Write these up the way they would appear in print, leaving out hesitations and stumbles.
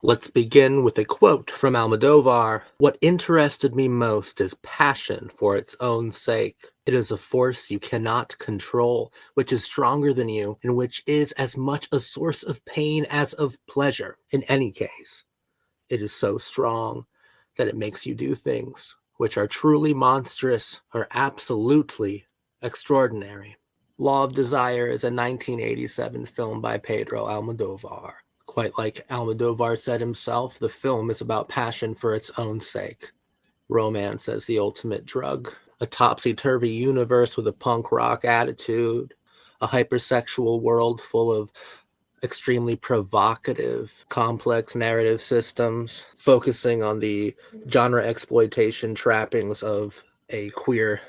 Let's begin with a quote from Almodóvar. "What interested me most is passion for its own sake. It is a force you cannot control, which is stronger than you, and which is as much a source of pain as of pleasure. In any case, it is so strong that it makes you do things which are truly monstrous or absolutely extraordinary." Law of Desire is a 1987 film by Pedro Almodóvar. Quite like Almodóvar said himself, the film is about passion for its own sake. Romance as the ultimate drug. A topsy-turvy universe with a punk rock attitude. A hypersexual world full of extremely provocative, complex narrative systems, focusing on the genre exploitation trappings of a queer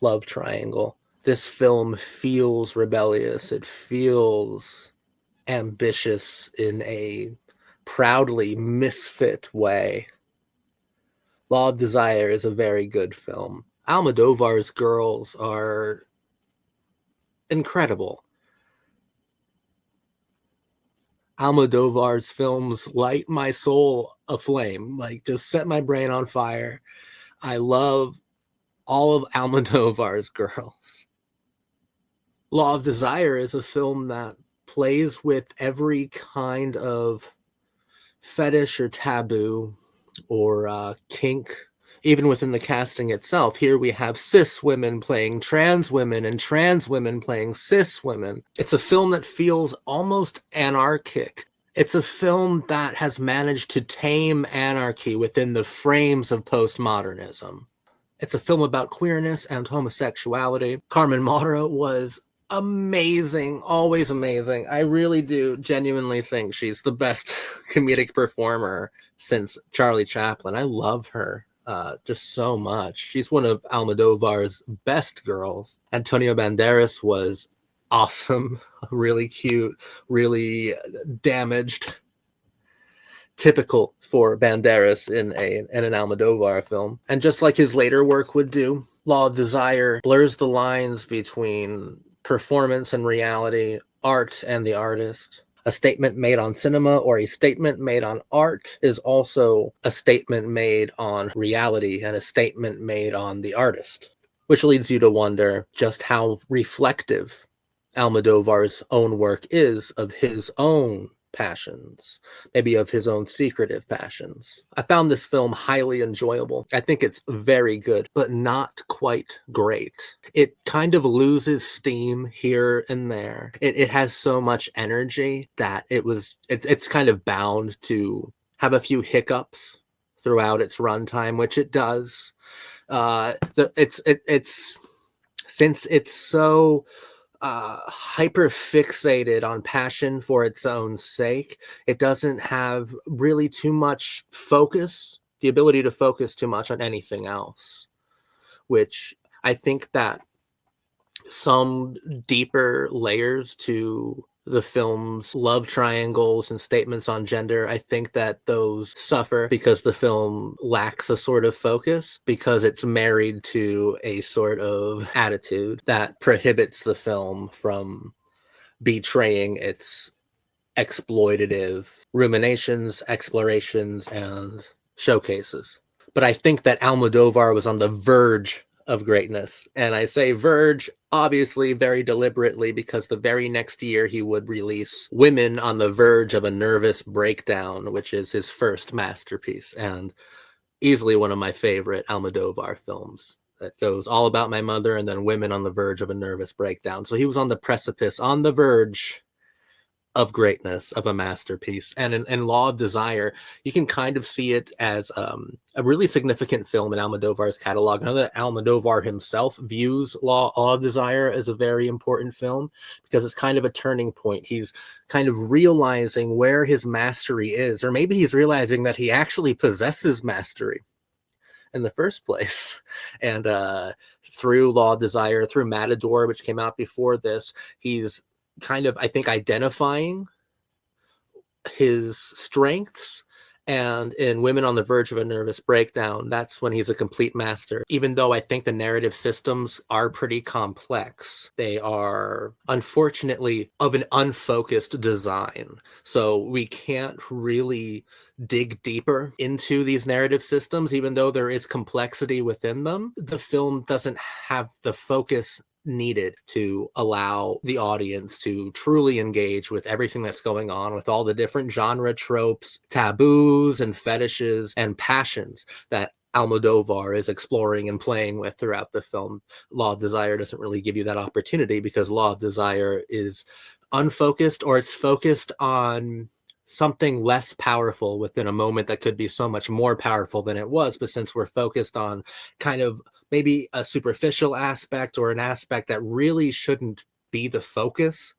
love triangle. This film feels rebellious. It feels ambitious in a proudly misfit way. Law of Desire is a very good film. Almodóvar's girls are incredible. Almodóvar's films light my soul aflame, like just set my brain on fire. I love all of Almodóvar's girls. Law of Desire is a film that plays with every kind of fetish or taboo or kink, even within the casting itself. Here we have cis women playing trans women and trans women playing cis women. It's a film that feels almost anarchic. It's a film that has managed to tame anarchy within the frames of postmodernism. It's a film about queerness and homosexuality. Carmen Maura was amazing, always amazing. I really do genuinely think she's the best comedic performer since Charlie Chaplin. I love her just so much. She's one of Almodóvar's best girls. Antonio Banderas was awesome, really cute, really damaged. Typical for Banderas in an Almodóvar film. And just like his later work would do, Law of Desire blurs the lines between performance and reality, art and the artist. A statement made on cinema or a statement made on art is also a statement made on reality and a statement made on the artist, which leads you to wonder just how reflective Almodóvar's own work is of his own passions, maybe of his own secretive passions. I found this film highly enjoyable. I think it's very good, but not quite great. It kind of loses steam here and there. It has so much energy that it's kind of bound to have a few hiccups throughout its runtime, which it does. It's since it's so hyper fixated on passion for its own sake, it doesn't have really too much focus, the ability to focus too much on anything else, which I think that some deeper layers to the film's love triangles and statements on gender, I think that those suffer because the film lacks a sort of focus, because it's married to a sort of attitude that prohibits the film from betraying its exploitative ruminations, explorations, and showcases. But I think that Almodovar was on the verge of greatness. And I say verge, obviously, very deliberately, because the very next year he would release Women on the Verge of a Nervous Breakdown, which is his first masterpiece and easily one of my favorite Almodovar films. That goes all about my mother and then Women on the Verge of a Nervous Breakdown. So he was on the precipice, on the verge of greatness, of a masterpiece. And in Law of Desire, you can kind of see it as a really significant film in Almodovar's catalog. I know that Almodovar himself views Law of Desire as a very important film because it's kind of a turning point. He's kind of realizing where his mastery is, or maybe he's realizing that he actually possesses mastery in the first place. And through Law of Desire, through Matador, which came out before this, he's kind of, I think, identifying his strengths And in Women on the Verge of a Nervous Breakdown, that's when he's a complete master. Even though I think the narrative systems are pretty complex, they are unfortunately of an unfocused design. So we can't really dig deeper into these narrative systems, even though there is complexity within them. The film doesn't have the focus needed to allow the audience to truly engage with everything that's going on, with all the different genre tropes, taboos, and fetishes and passions that Almodóvar is exploring and playing with throughout the film. Law of Desire doesn't really give you that opportunity because Law of Desire is unfocused, or it's focused on something less powerful within a moment that could be so much more powerful than it was. But since we're focused on kind of maybe a superficial aspect or an aspect that really shouldn't be the focus,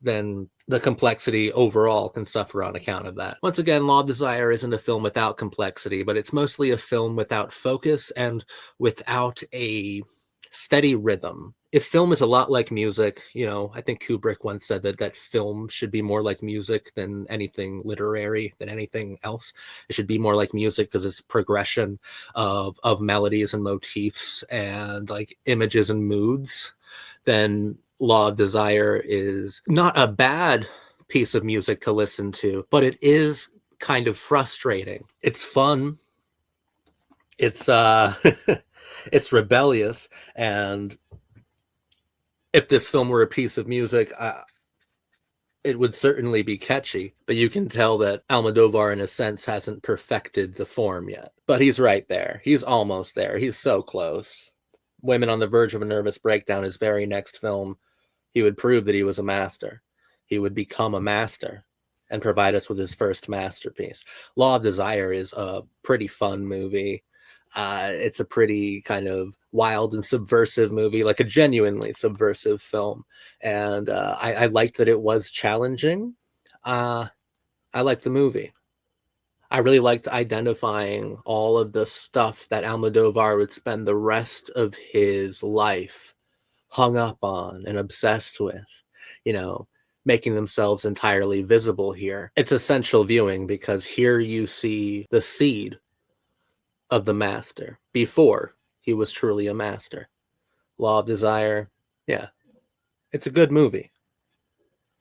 then the complexity overall can suffer on account of that. Once again, Law of Desire isn't a film without complexity, but it's mostly a film without focus and without a steady rhythm. If film is a lot like music, I think Kubrick once said that film should be more like music than anything literary, than anything else. It should be more like music because it's progression of melodies and motifs and like images and moods. Then Law of Desire is not a bad piece of music to listen to, but it is kind of frustrating. It's fun. It's it's rebellious, and if this film were a piece of music, it would certainly be catchy, but you can tell that Almodóvar, in a sense, hasn't perfected the form yet. But he's right there. He's almost there. He's so close. Women on the Verge of a Nervous Breakdown, his very next film, he would prove that he was a master. He would become a master and provide us with his first masterpiece. Law of Desire is a pretty fun movie. It's a pretty kind of wild and subversive movie, like a genuinely subversive film. And I liked that it was challenging. I liked the movie. I really liked identifying all of the stuff that Almodóvar would spend the rest of his life hung up on and obsessed with, you know, making themselves entirely visible here. It's essential viewing because here you see the seed of the master before he was truly a master. Law of Desire, yeah, it's a good movie.